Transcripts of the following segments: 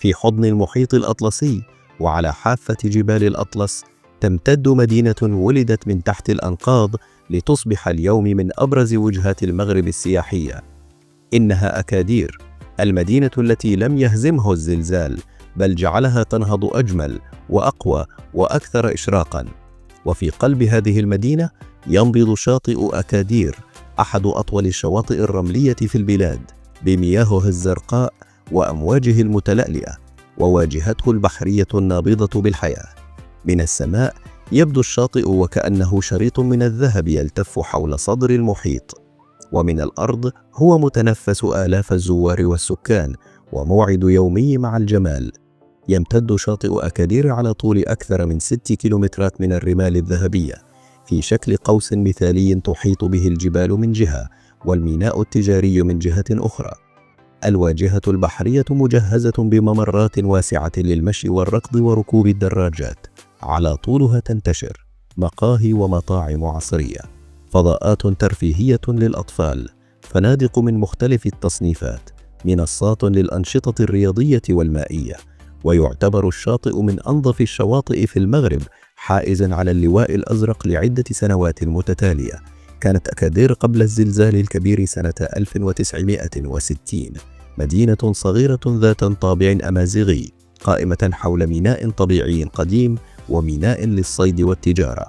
في حضن المحيط الأطلسي وعلى حافة جبال الأطلس تمتد مدينة ولدت من تحت الأنقاض لتصبح اليوم من أبرز وجهات المغرب السياحية. إنها أكادير، المدينة التي لم يهزمه الزلزال بل جعلها تنهض أجمل وأقوى وأكثر إشراقاً. وفي قلب هذه المدينة ينبض شاطئ أكادير، أحد أطول الشواطئ الرملية في البلاد، بمياهه الزرقاء وأمواجه المتلألئة وواجهته البحرية النابضة بالحياة. من السماء يبدو الشاطئ وكأنه شريط من الذهب يلتف حول صدر المحيط، ومن الأرض هو متنفس آلاف الزوار والسكان وموعد يومي مع الجمال. يمتد شاطئ أكادير على طول أكثر من 6 كيلومترات من الرمال الذهبية في شكل قوس مثالي تحيط به الجبال من جهة والميناء التجاري من جهة أخرى. الواجهة البحرية مجهزة بممرات واسعة للمشي والركض وركوب الدراجات، على طولها تنتشر مقاهي ومطاعم عصرية، فضاءات ترفيهية للأطفال، فنادق من مختلف التصنيفات، منصات للأنشطة الرياضية والمائية. ويعتبر الشاطئ من أنظف الشواطئ في المغرب، حائزا على اللواء الأزرق لعدة سنوات متتالية. كانت أكادير قبل الزلزال الكبير سنة 1960 مدينة صغيرة ذات طابع أمازيغي، قائمة حول ميناء طبيعي قديم وميناء للصيد والتجارة.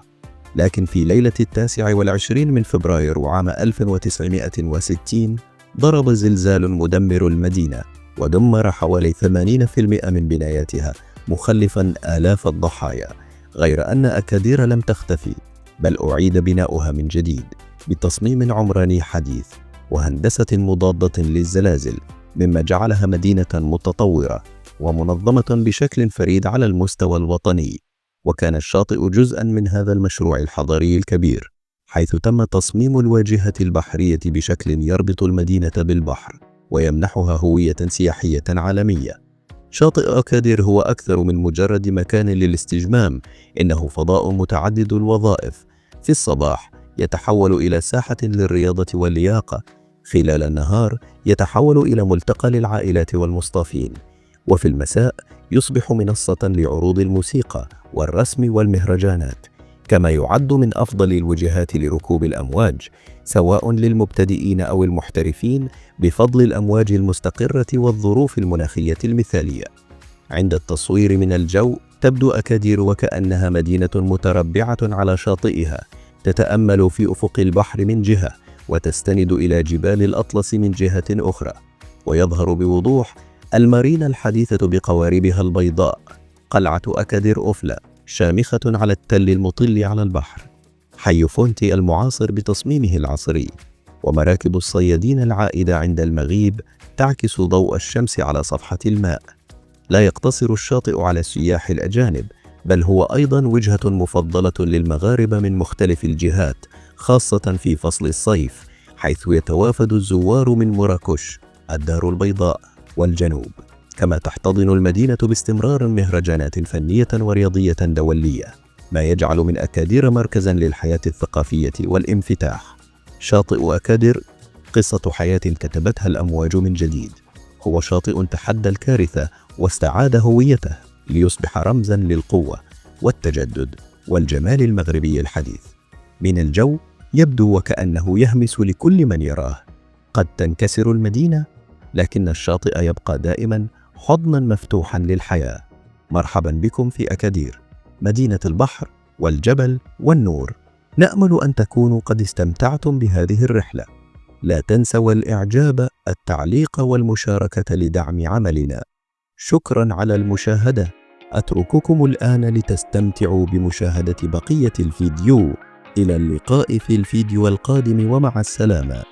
لكن في ليلة 29 من فبراير عام 1960 ضرب زلزال مدمر المدينة ودمر حوالي 80% من بناياتها، مخلفا آلاف الضحايا. غير أن أكادير لم تختفي، بل أعيد بناؤها من جديد بتصميم عمراني حديث وهندسة مضادة للزلازل، مما جعلها مدينة متطورة ومنظمة بشكل فريد على المستوى الوطني. وكان الشاطئ جزءا من هذا المشروع الحضاري الكبير، حيث تم تصميم الواجهة البحرية بشكل يربط المدينة بالبحر ويمنحها هوية سياحية عالمية. شاطئ أكادير هو أكثر من مجرد مكان للاستجمام، إنه فضاء متعدد الوظائف. في الصباح يتحول إلى ساحة للرياضة واللياقة، خلال النهار يتحول إلى ملتقى للعائلات والمصطافين، وفي المساء يصبح منصة لعروض الموسيقى والرسم والمهرجانات. كما يعد من أفضل الوجهات لركوب الأمواج، سواء للمبتدئين أو المحترفين، بفضل الأمواج المستقرة والظروف المناخية المثالية. عند التصوير من الجو تبدو أكادير وكأنها مدينة متربعة على شاطئها، تتأمل في أفق البحر من جهة وتستند إلى جبال الأطلس من جهة أخرى. ويظهر بوضوح المارينا الحديثة بقواربها البيضاء، قلعة أكادير أفلا شامخة على التل المطل على البحر، حي فونتي المعاصر بتصميمه العصري، ومراكب الصيادين العائدة عند المغيب تعكس ضوء الشمس على صفحة الماء. لا يقتصر الشاطئ على السياح الأجانب، بل هو أيضا وجهة مفضلة للمغاربة من مختلف الجهات، خاصة في فصل الصيف، حيث يتوافد الزوار من مراكش، الدار البيضاء والجنوب. كما تحتضن المدينة باستمرار مهرجانات فنية ورياضية دولية، ما يجعل من أكادير مركزا للحياة الثقافية والانفتاح. شاطئ أكادير قصة حياة كتبتها الأمواج من جديد. هو شاطئ تحدى الكارثة واستعاد هويته ليصبح رمزا للقوة والتجدد والجمال المغربي الحديث. من الجو يبدو وكأنه يهمس لكل من يراه. قد تنكسر المدينة، لكن الشاطئ يبقى دائما حضنا مفتوحا للحياة. مرحبا بكم في أكادير، مدينة البحر والجبل والنور. نأمل أن تكونوا قد استمتعتم بهذه الرحلة. لا تنسوا الإعجاب، التعليق والمشاركة لدعم عملنا. شكرا على المشاهدة. أترككم الآن لتستمتعوا بمشاهدة بقية الفيديو. إلى اللقاء في الفيديو القادم، ومع السلامة.